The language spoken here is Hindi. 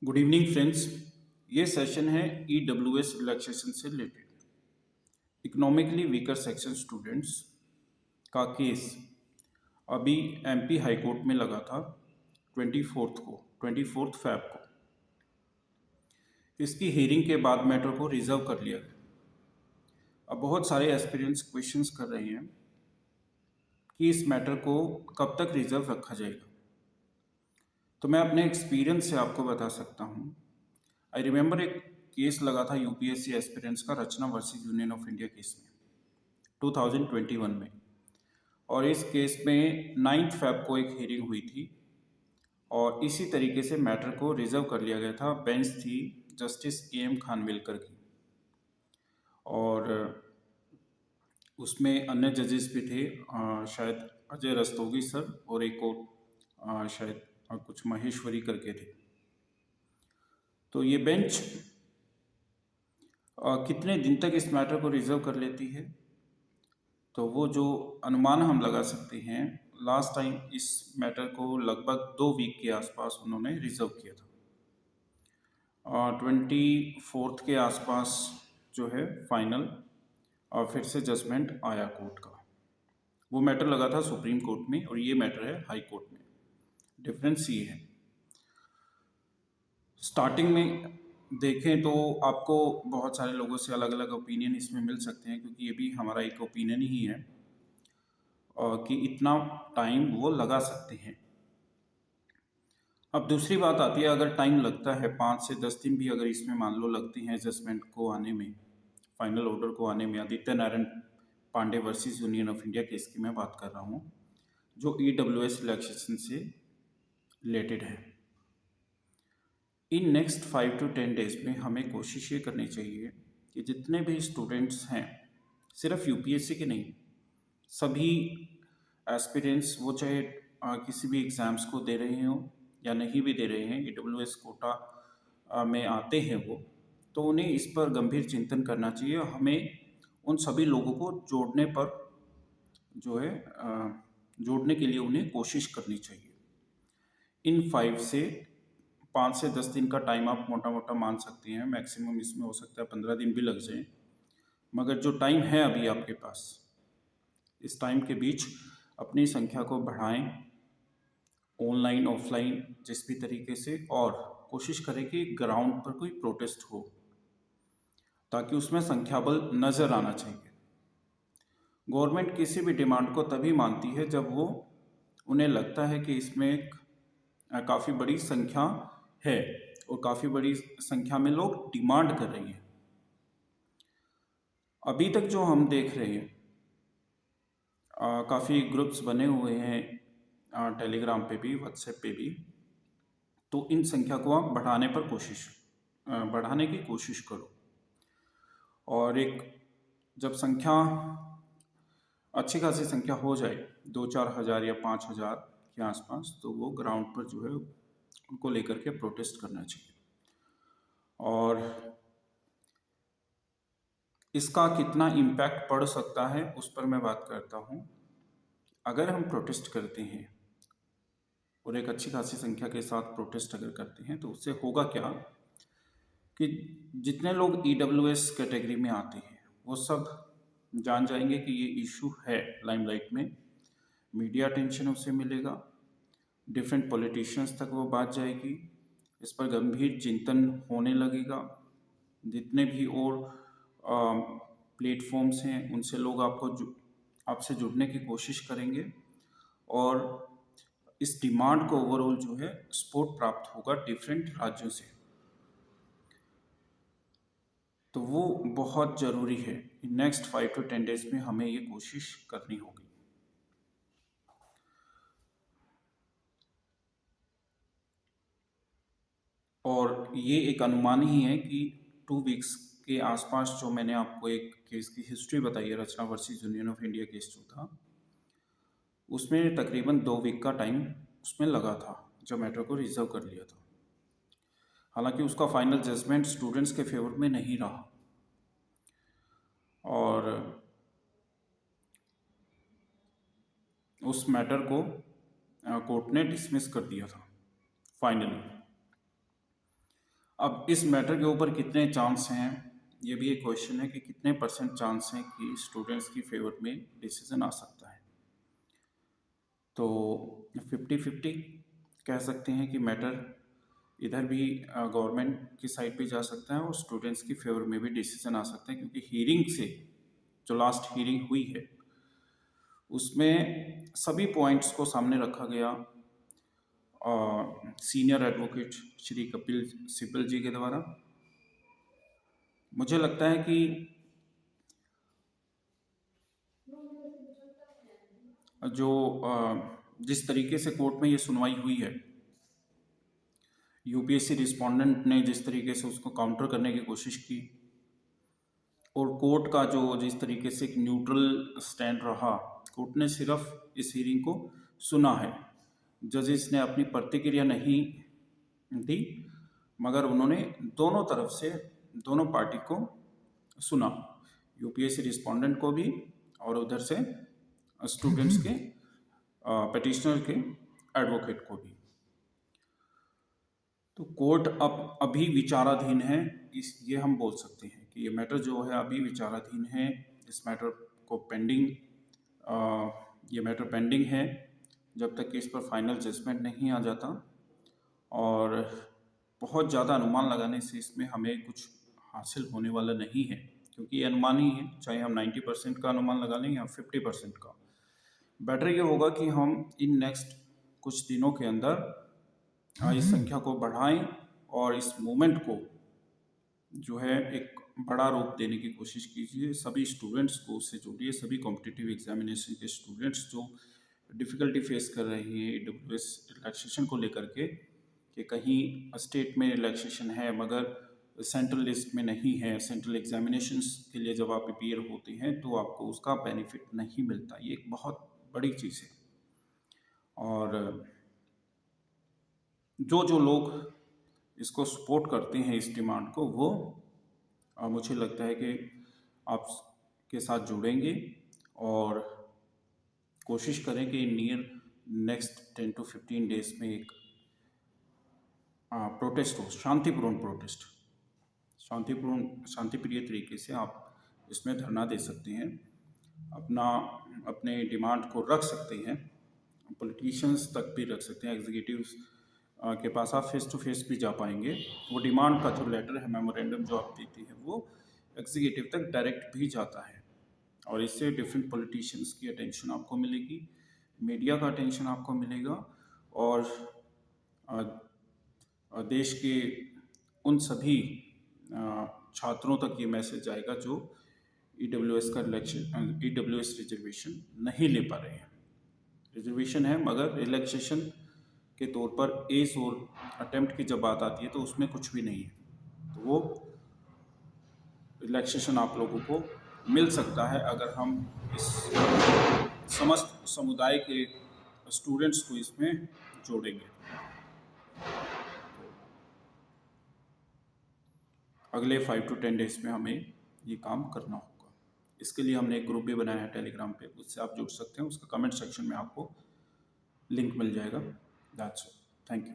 Good evening friends. ये सेशन है EWS रिलैक्सेशन से related. Economically weaker section students का केस अभी MP हाई कोर्ट में लगा था 24 फैब को। इसकी हियरिंग के बाद मैटर को रिजर्व कर लिया गया। अब बहुत सारे एस्पिरेंट्स क्वेश्चंस कर रहे हैं कि इस मैटर को कब तक रिजर्व रखा जाएगा। तो मैं अपने एक्सपीरियंस से आपको बता सकता हूँ। आई रिमेंबर एक केस लगा था UPSC एस्पिरेंट्स का, Rachna versus union of India case में 2021 में, और इस केस में 9 फैब को एक हियरिंग हुई थी और इसी तरीके से मैटर को रिजर्व कर लिया गया था। बेंच थी जस्टिस AM खानविलकर की और उसमें अन्य जजेस भी थे, शायद अजय रस्तोगी सर और एक और शायद कुछ महेश्वरी करके थे। तो ये बेंच कितने दिन तक इस मैटर को रिजर्व कर लेती है, तो वो जो अनुमान हम लगा सकते हैं, लास्ट टाइम इस मैटर को लगभग 2 वीक के आसपास उन्होंने रिजर्व किया था। 24 के आसपास जो है फाइनल और फिर से जजमेंट आया कोर्ट का। वो मैटर लगा था सुप्रीम कोर्ट में और ये मैटर है हाई कोर्ट में। डिफरेंस ये है, स्टार्टिंग में देखें तो आपको बहुत सारे लोगों से अलग अलग ओपिनियन इसमें मिल सकते हैं, क्योंकि ये भी हमारा एक ओपिनियन ही है कि इतना टाइम वो लगा सकते हैं। अब दूसरी बात आती है, अगर टाइम लगता है 5 से 10 दिन भी अगर इसमें मान लो लगते हैं जजमेंट को आने में, फाइनल ऑर्डर को आने में, Aditya Narayan Pandey versus union of India case की मैं बात कर रहा हूँ जो EWS रिलैक्सेशन से रिलेटेड है। इन नेक्स्ट 5 to 10 डेज में हमें कोशिश ये करनी चाहिए कि जितने भी स्टूडेंट्स हैं, सिर्फ UPSC के नहीं, सभी एस्पिरेंट्स, वो चाहे किसी भी एग्ज़ाम्स को दे रहे हों या नहीं भी दे रहे हैं, EWS कोटा में आते हैं वो, तो उन्हें इस पर गंभीर चिंतन करना चाहिए। हमें उन सभी लोगों को जोड़ने पर जो है जोड़ने के लिए उन्हें कोशिश करनी चाहिए। इन 5 से 10 दिन का टाइम आप मोटा मोटा मान सकते हैं, मैक्सिमम इसमें हो सकता है 15 दिन भी लग जाए, मगर जो टाइम है अभी आपके पास, इस टाइम के बीच अपनी संख्या को बढ़ाएं, ऑनलाइन ऑफलाइन जिस भी तरीके से, और कोशिश करें कि ग्राउंड पर कोई प्रोटेस्ट हो ताकि उसमें संख्याबल नज़र आना चाहिए। गवर्नमेंट किसी भी डिमांड को तभी मानती है जब वो उन्हें लगता है कि इसमें काफ़ी बड़ी संख्या है और काफ़ी बड़ी संख्या में लोग डिमांड कर रही हैं। अभी तक जो हम देख रहे हैं, काफ़ी ग्रुप्स बने हुए हैं टेलीग्राम पे भी, व्हाट्सएप पे भी, तो इन संख्या को आप बढ़ाने की कोशिश करो। और एक जब संख्या अच्छी खासी संख्या हो जाए, 2-4 हज़ार या 5 हज़ार के आसपास, तो वो ग्राउंड पर जो है उनको लेकर के प्रोटेस्ट करना चाहिए। और इसका कितना इम्पैक्ट पड़ सकता है उस पर मैं बात करता हूँ। अगर हम प्रोटेस्ट करते हैं और एक अच्छी खासी संख्या के साथ प्रोटेस्ट अगर करते हैं, तो उससे होगा क्या कि जितने लोग EWS कैटेगरी में आते हैं वो सब जान जाएंगे कि ये इशू है लाइमलाइट में, मीडिया अटेंशन उसे मिलेगा, डिफरेंट पॉलिटिशियंस तक वो बात जाएगी, इस पर गंभीर चिंतन होने लगेगा। जितने भी और प्लेटफॉर्म्स हैं उनसे लोग आपसे जुड़ने की कोशिश करेंगे और इस डिमांड को ओवरऑल जो है सपोर्ट प्राप्त होगा डिफरेंट राज्यों से। तो वो बहुत ज़रूरी है। नेक्स्ट 5 to 10 डेज में हमें ये कोशिश करनी होगी। और ये एक अनुमान ही है कि 2 वीक्स के आसपास, जो मैंने आपको एक केस की हिस्ट्री बताई है, Rachna versus union of India case जो था, उसमें तकरीबन 2 वीक का टाइम उसमें लगा था जब मैटर को रिजर्व कर लिया था। हालांकि उसका फाइनल जजमेंट स्टूडेंट्स के फेवर में नहीं रहा और उस मैटर को कोर्ट ने डिसमिस कर दिया था फाइनली। अब इस मैटर के ऊपर कितने चांस हैं, ये भी एक क्वेश्चन है कि कितने परसेंट चांस हैं कि स्टूडेंट्स की फेवर में डिसीजन आ सकता है। तो 50-50 कह सकते हैं कि मैटर इधर भी गवर्नमेंट की साइड पे जा सकता है और स्टूडेंट्स की फेवर में भी डिसीजन आ सकता है, क्योंकि हीयरिंग से जो लास्ट हीयरिंग हुई है उसमें सभी पॉइंट्स को सामने रखा गया सीनियर एडवोकेट श्री कपिल सिब्बल जी के द्वारा। मुझे लगता है कि जो जिस तरीके से कोर्ट में ये सुनवाई हुई है, यूपीएससी रिस्पोंडेंट ने जिस तरीके से उसको काउंटर करने की कोशिश की और कोर्ट का जो जिस तरीके से एक न्यूट्रल स्टैंड रहा, कोर्ट ने सिर्फ इस हीयरिंग को सुना है, जजेस ने अपनी प्रतिक्रिया नहीं दी, मगर उन्होंने दोनों तरफ से दोनों पार्टी को सुना, यूपीएससी रिस्पोंडेंट को भी और उधर से स्टूडेंट्स के पिटिशनर के एडवोकेट को भी। तो कोर्ट अब अभी विचाराधीन है, ये हम बोल सकते हैं कि ये मैटर जो है अभी विचाराधीन है। इस मैटर को ये मैटर पेंडिंग है जब तक कि इस पर फाइनल जजमेंट नहीं आ जाता, और बहुत ज़्यादा अनुमान लगाने से इसमें हमें कुछ हासिल होने वाला नहीं है, क्योंकि ये अनुमान ही है, चाहे हम 90% का अनुमान लगा लें या 50% का। बेटर ये होगा कि हम इन नेक्स्ट कुछ दिनों के अंदर इस संख्या को बढ़ाएं और इस मूवमेंट को जो है एक बड़ा रूप देने की कोशिश कीजिए। सभी स्टूडेंट्स को उससे जोड़िए, सभी कॉम्पिटिटिव एग्जामिनेशन के स्टूडेंट्स जो डिफ़िकल्टी फेस कर रहे हैं AWS रिलैक्सेशन को लेकर के, कि कहीं स्टेट में रिलैक्सेशन है मगर सेंट्रल लिस्ट में नहीं है, सेंट्रल एग्जामिनेशंस के लिए जब आप अपीयर होते हैं तो आपको उसका बेनिफिट नहीं मिलता। ये एक बहुत बड़ी चीज़ है, और जो लोग इसको सपोर्ट करते हैं इस डिमांड को, वो मुझे लगता है कि आप के साथ जुड़ेंगे और कोशिश करें कि नियर नेक्स्ट 10 to 15 डेज में एक प्रोटेस्ट हो, शांतिपूर्ण प्रोटेस्ट, शांतिप्रिय तरीके से आप इसमें धरना दे सकते हैं, अपने डिमांड को रख सकते हैं, पॉलिटिशियंस तक भी रख सकते हैं, एग्जीक्यूटिव्स के पास आप फेस टू फेस भी जा पाएंगे। वो डिमांड का जो लेटर है, मेमोरेंडम जो आप देती है, वो एग्जीक्यूटिव तक डायरेक्ट भी जाता है, और इससे डिफरेंट पॉलिटिशियंस की अटेंशन आपको मिलेगी, मीडिया का अटेंशन आपको मिलेगा, और देश के उन सभी छात्रों तक ये मैसेज जाएगा जो EWS रिजर्वेशन नहीं ले पा रहे हैं। रिजर्वेशन है मगर रिलैक्सेशन के तौर पर एज और अटेम्प्ट की जब बात आती है तो उसमें कुछ भी नहीं है, तो वो रिलैक्सेशन आप लोगों को मिल सकता है अगर हम इस समस्त समुदाय के स्टूडेंट्स को इसमें जोड़ेंगे। अगले 5 to 10 डेज में हमें ये काम करना होगा। इसके लिए हमने एक ग्रुप भी बनाया है टेलीग्राम पे, उससे आप जुड़ सकते हैं, उसका कमेंट सेक्शन में आपको लिंक मिल जाएगा। That's all, thank you.